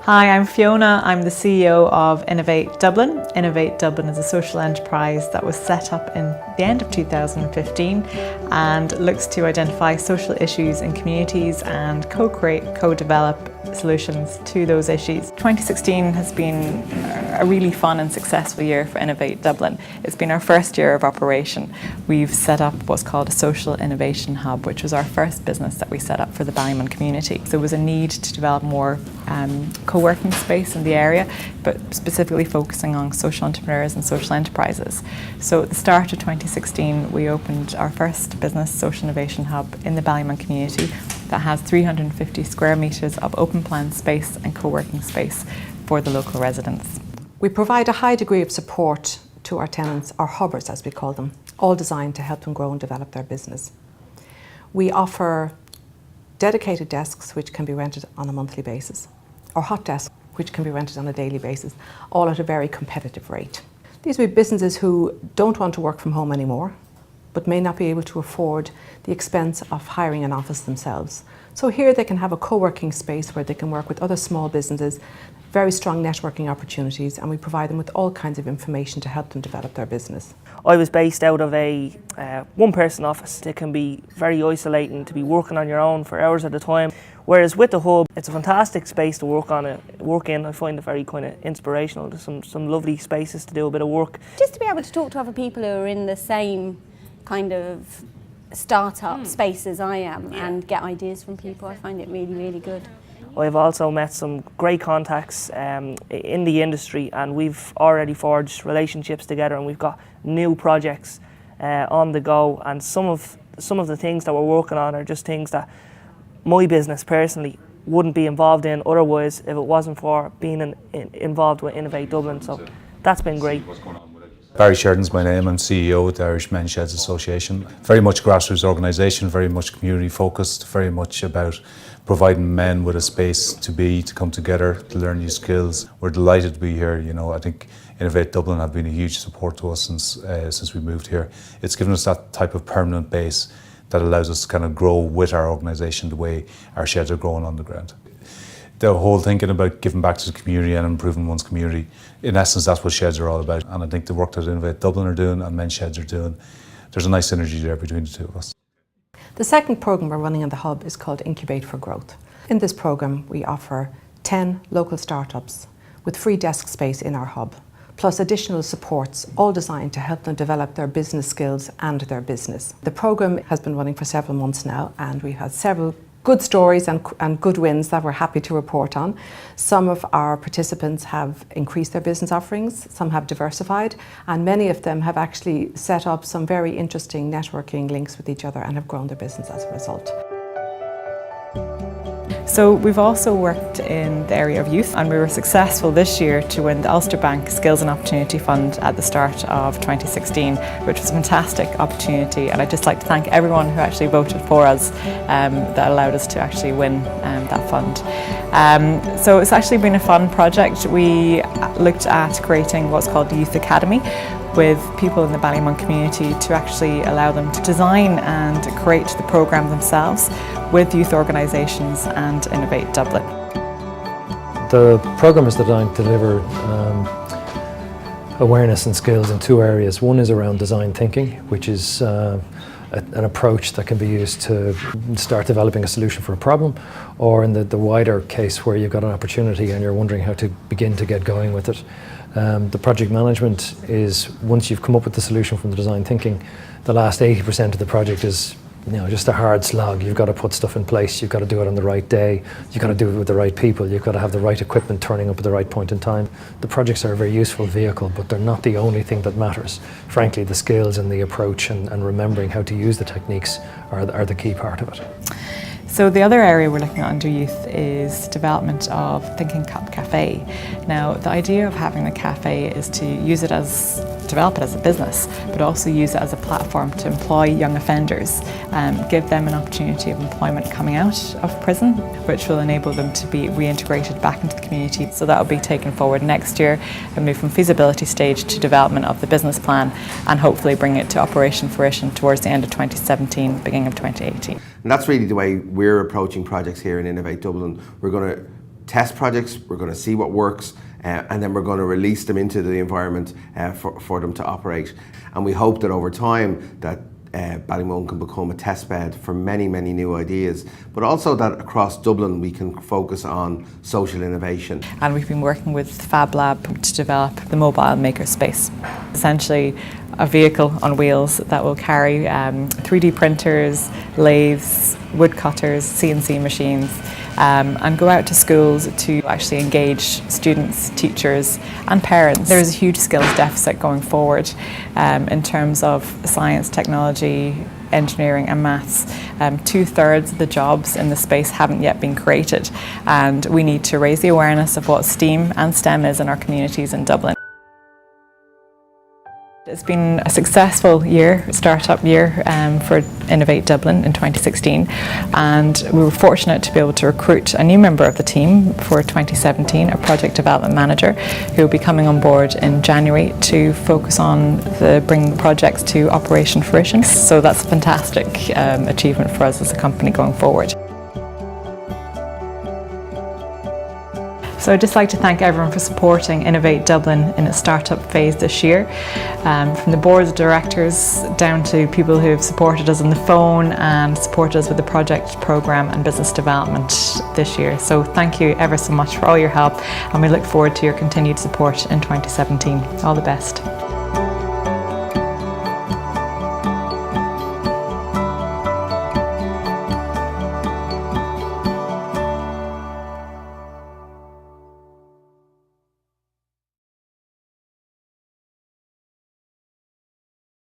Hi, I'm Fiona. I'm the CEO of Innovate Dublin. Innovate Dublin is a social enterprise that was set up in the end of 2015 and looks to identify social issues in communities and co-create, co-develop solutions to those issues. 2016 has been a really fun and successful year for Innovate Dublin. It's been our first year of operation. We've set up what's called a social innovation hub, which was our first business that we set up for the Ballymun community. So there was a need to develop more co-working space in the area, but specifically focusing on social entrepreneurs and social enterprises. So at the start of 2016, we opened our first business social innovation hub in the Ballymun community that has 350 square metres of open plan space and co-working space for the local residents. We provide a high degree of support to our tenants, our hubbers as we call them, all designed to help them grow and develop their business. We offer dedicated desks which can be rented on a monthly basis, or hot desks which can be rented on a daily basis, all at a very competitive rate. These will be businesses who don't want to work from home anymore, but may not be able to afford the expense of hiring an office themselves. So here they can have a co-working space where they can work with other small businesses, very strong networking opportunities, and we provide them with all kinds of information to help them develop their business. I was based out of a one-person office. It can be very isolating to be working on your own for hours at a time. Whereas with the hub, it's a fantastic space to work in. I find it very kind of inspirational. There's some lovely spaces to do a bit of work. Just to be able to talk to other people who are in the same kind of start-up space as I am and get ideas from people, I find it really, really good. I've also met some great contacts in the industry, and we've already forged relationships together, and we've got new projects on the go, and some of the things that we're working on are just things that my business personally wouldn't be involved in otherwise if it wasn't for being involved with Innovate Dublin, so that's been great. Barry Sheridan's my name. I'm CEO of the Irish Men's Sheds Association. Very much grassroots organisation, very much community focused, very much about providing men with a space to come together, to learn new skills. We're delighted to be here. You know, I think Innovate Dublin have been a huge support to us since we moved here. It's given us that type of permanent base that allows us to kind of grow with our organisation the way our sheds are growing on the ground. The whole thinking about giving back to the community and improving one's community, in essence that's what sheds are all about, and I think the work that Innovate Dublin are doing and Men's Sheds are doing, there's a nice synergy there between the two of us. The second programme we're running in the hub is called Incubate for Growth. In this programme we offer 10 local startups with free desk space in our hub, plus additional supports, all designed to help them develop their business skills and their business. The programme has been running for several months now, and we've had several good stories and good wins that we're happy to report on. Some of our participants have increased their business offerings, some have diversified, and many of them have actually set up some very interesting networking links with each other and have grown their business as a result. So we've also worked in the area of youth, and we were successful this year to win the Ulster Bank Skills and Opportunity Fund at the start of 2016, which was a fantastic opportunity, and I'd just like to thank everyone who actually voted for us that allowed us to actually win that fund. So it's actually been a fun project. We looked at creating what's called the Youth Academy with people in the Ballymun community to actually allow them to design and create the programme themselves with youth organisations and Innovate Dublin. The programme is designed to deliver awareness and skills in two areas. One is around design thinking, which is an approach that can be used to start developing a solution for a problem, or in the wider case where you've got an opportunity and you're wondering how to begin to get going with it. The project management is, once you've come up with the solution from the design thinking, the last 80% of the project is just a hard slog. You've got to put stuff in place, you've got to do it on the right day, you've got to do it with the right people, you've got to have the right equipment turning up at the right point in time. The projects are a very useful vehicle, but they're not the only thing that matters. Frankly, the skills and the approach and remembering how to use the techniques are the key part of it. So the other area we're looking at under youth is development of Thinking Cup Cafe. Now the idea of having a cafe is to develop it as a business, but also use it as a platform to employ young offenders, give them an opportunity of employment coming out of prison, which will enable them to be reintegrated back into the community. So that will be taken forward next year and move from feasibility stage to development of the business plan, and hopefully bring it to operation fruition towards the end of 2017, beginning of 2018. And that's really the way we're approaching projects here in Innovate Dublin. We're going to test projects, we're going to see what works, and then we're going to release them into the environment for them to operate. And we hope that over time that Ballymun can become a test bed for many, many new ideas, but also that across Dublin we can focus on social innovation. And we've been working with Fab Lab to develop the mobile makerspace. Essentially a vehicle on wheels that will carry 3D printers, lathes, woodcutters, CNC machines, and go out to schools to actually engage students, teachers and parents. There is a huge skills deficit going forward in terms of science, technology, engineering and maths. 2/3 of the jobs in the space haven't yet been created, and we need to raise the awareness of what STEAM and STEM is in our communities in Dublin. It's been a successful year, startup year for Innovate Dublin in 2016, and we were fortunate to be able to recruit a new member of the team for 2017, a project development manager who will be coming on board in January to focus on bringing the projects to operation fruition. So that's a fantastic achievement for us as a company going forward. So I'd just like to thank everyone for supporting Innovate Dublin in its startup phase this year. From the board of directors down to people who have supported us on the phone and supported us with the project programme and business development this year. So thank you ever so much for all your help, and we look forward to your continued support in 2017. All the best.